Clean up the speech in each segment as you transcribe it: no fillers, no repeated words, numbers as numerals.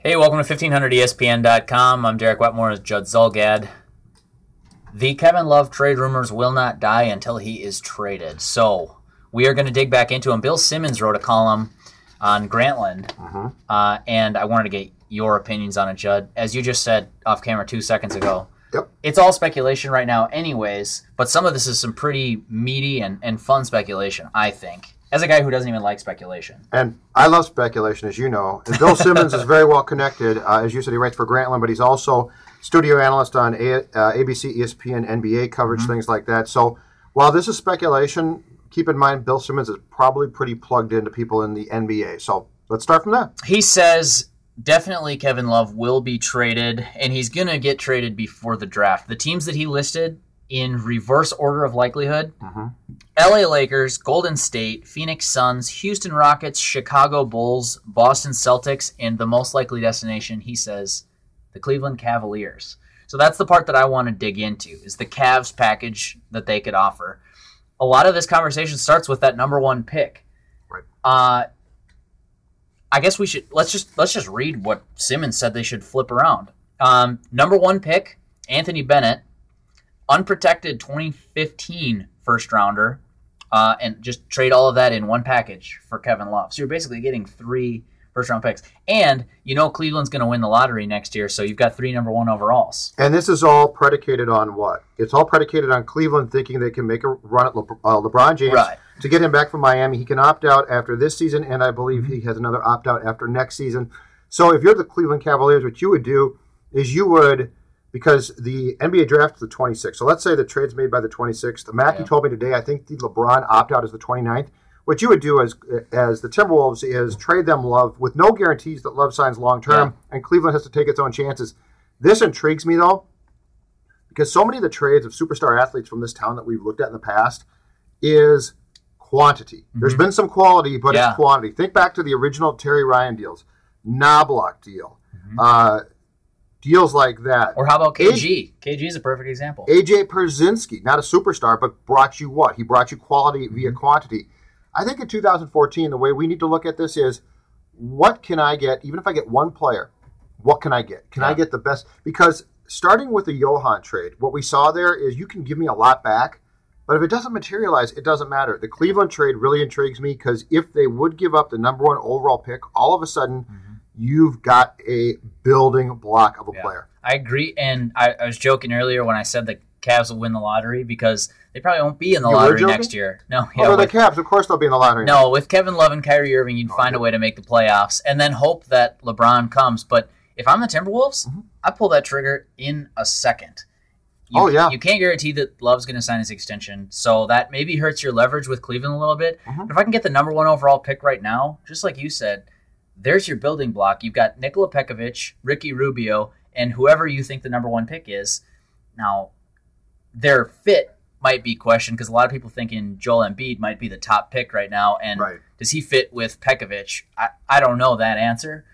Hey, welcome to 1500ESPN.com. I'm Derek Wetmore with Judd Zulgad. The Kevin Love trade rumors will not die until he is traded. So we are going to dig back into him. Bill Simmons wrote a column on Grantland, and I wanted to get your opinions on it, Judd. As you just said off camera 2 seconds ago, it's all speculation right now anyways, but some of this is some pretty meaty and fun speculation, I think, as a guy who doesn't even like speculation. And I love speculation, as you know. And Bill Simmons is very well connected. As you said, he writes for Grantland, but he's also studio analyst on ABC, ESPN, NBA coverage, things like that. So while this is speculation, keep in mind Bill Simmons is probably pretty plugged into people in the NBA. So let's start from there. He says definitely Kevin Love will be traded, and he's going to get traded before the draft. The teams that he listed in reverse order of likelihood: LA Lakers, Golden State, Phoenix Suns, Houston Rockets, Chicago Bulls, Boston Celtics, and the most likely destination, he says, the Cleveland Cavaliers. So that's the part that I want to dig into, is the Cavs package that they could offer. A lot of this conversation starts with that number one pick. Right. I guess we should let's just read what Simmons said they should flip around. Number one pick, Anthony Bennett, unprotected 2015 first rounder, and just trade all of that in one package for Kevin Love. So you're basically getting 3 first-round picks. And you know Cleveland's going to win the lottery next year, so you've got 3 number 1 overalls. And this is all predicated on what? It's all predicated on Cleveland thinking they can make a run at LeBron James to get him back from Miami. He can opt out after this season, and I believe he has another opt-out after next season. So if you're the Cleveland Cavaliers, what you would do is you would, because the NBA draft is the 26th. So let's say the trade's made by the 26th. Matthew told me today, I think the LeBron opt-out is the 29th. What you would do as the Timberwolves is trade them Love with no guarantees that Love signs long-term, and Cleveland has to take its own chances. This intrigues me, though, because so many of the trades of superstar athletes from this town that we've looked at in the past is quantity. There's been some quality, but it's quantity. Think back to the original Terry Ryan deals, Knobloch deal, deals like that. Or how about KG? KG is a perfect example. AJ Pierzynski, not a superstar, but brought you what? He brought you quality via quantity. I think in 2014, the way we need to look at this is, what can I get? Even if I get one player, what can I get? Can I get the best? Because starting with the Johan trade, what we saw there is you can give me a lot back, but if it doesn't materialize, it doesn't matter. The Cleveland trade really intrigues me because if they would give up the number 1 overall pick, all of a sudden, you've got a building block of a player. I agree, and I was joking earlier when I said the Cavs will win the lottery because they probably won't be in the lottery next year. No, they're the Cavs. Of course they'll be in the lottery. No, with Kevin Love and Kyrie Irving, you'd find a way to make the playoffs and then hope that LeBron comes. But if I'm the Timberwolves, I pull that trigger in a second. You can't guarantee that Love's going to sign his extension, so that maybe hurts your leverage with Cleveland a little bit. But if I can get the number 1 overall pick right now, just like you said, there's your building block. You've got Nikola Pekovic, Ricky Rubio, and whoever you think the number 1 pick is. Now, their fit might be questioned because a lot of people thinking Joel Embiid might be the top pick right now. And does he fit with Pekovic? I don't know that answer.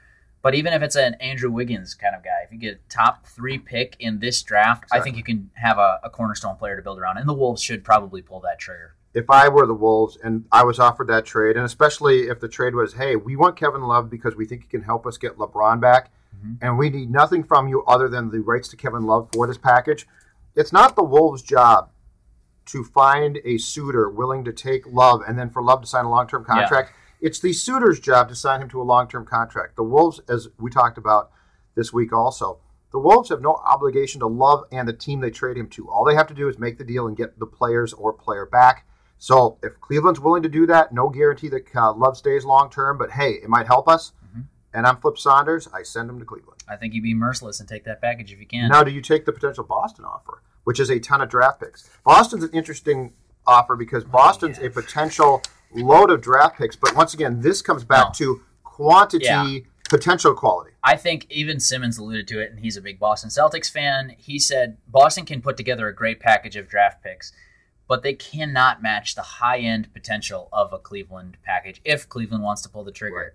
But even if it's an Andrew Wiggins kind of guy, if you get a top 3 pick in this draft, I think you can have a cornerstone player to build around. And the Wolves should probably pull that trigger. If I were the Wolves and I was offered that trade, and especially if the trade was, hey, we want Kevin Love because we think he can help us get LeBron back, and we need nothing from you other than the rights to Kevin Love for this package, it's not the Wolves' job to find a suitor willing to take Love and then for Love to sign a long-term contract. It's the suitor's job to sign him to a long-term contract. The Wolves, as we talked about this week also, the Wolves have no obligation to Love and the team they trade him to. All they have to do is make the deal and get the players or player back. So if Cleveland's willing to do that, no guarantee that Love stays long-term, but hey, it might help us. And I'm Flip Saunders. I send him to Cleveland. I think you'd be merciless and take that package if you can. Now, do you take the potential Boston offer, which is a ton of draft picks? Boston's an interesting offer because Boston's a potential load of draft picks. But once again, this comes back to quantity, potential quality. I think even Simmons alluded to it, and he's a big Boston Celtics fan. He said Boston can put together a great package of draft picks, but they cannot match the high-end potential of a Cleveland package if Cleveland wants to pull the trigger.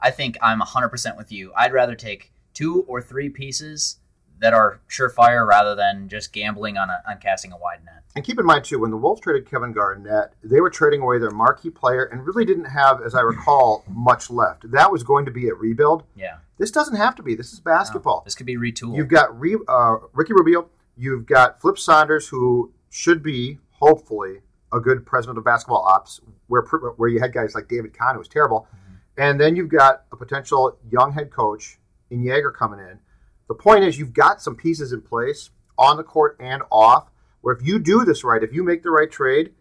I think I'm 100% with you. I'd rather take 2 or 3 pieces that are surefire rather than just gambling on casting a wide net. And keep in mind, too, when the Wolves traded Kevin Garnett, they were trading away their marquee player and really didn't have, as I recall, much left. That was going to be a rebuild. Yeah. This doesn't have to be. This is basketball. No, this could be retooled. You've got Ricky Rubio. You've got Flip Saunders, who should be, hopefully, a good president of basketball ops, where you had guys like David Kahn, who was terrible. Mm-hmm. And then you've got a potential young head coach in Jaeger coming in. The point is you've got some pieces in place on the court and off, where if you do this right, if you make the right trade,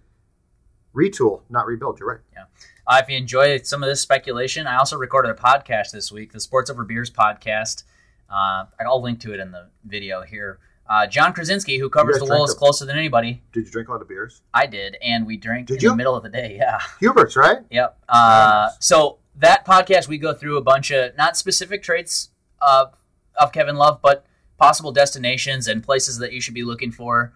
retool, not rebuild. You're right. Yeah. If you enjoy some of this speculation, I also recorded a podcast this week, the Sports Over Beers podcast. I'll link to it in the video here. John Krasinski, who covers the Wolves closer than anybody. Did you drink a lot of beers? I did, and we drank the middle of the day, yeah. Hubert's, right? Yep. So that podcast, we go through a bunch of, not specific traits of Kevin Love, but possible destinations and places that you should be looking for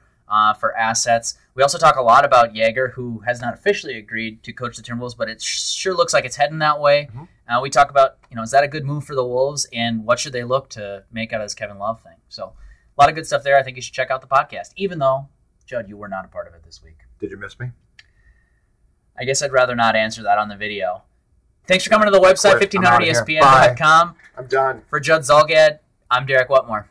assets. We also talk a lot about Jaeger, who has not officially agreed to coach the Timberwolves, but it sure looks like it's heading that way. Mm-hmm. We talk about, is that a good move for the Wolves, and what should they look to make out of this Kevin Love thing? So a lot of good stuff there. I think you should check out the podcast, even though, Judd, you were not a part of it this week. Did you miss me? I guess I'd rather not answer that on the video. Thanks for coming to the website, 1500ESPN.com. I'm done. For Judd Zolgad, I'm Derek Wetmore.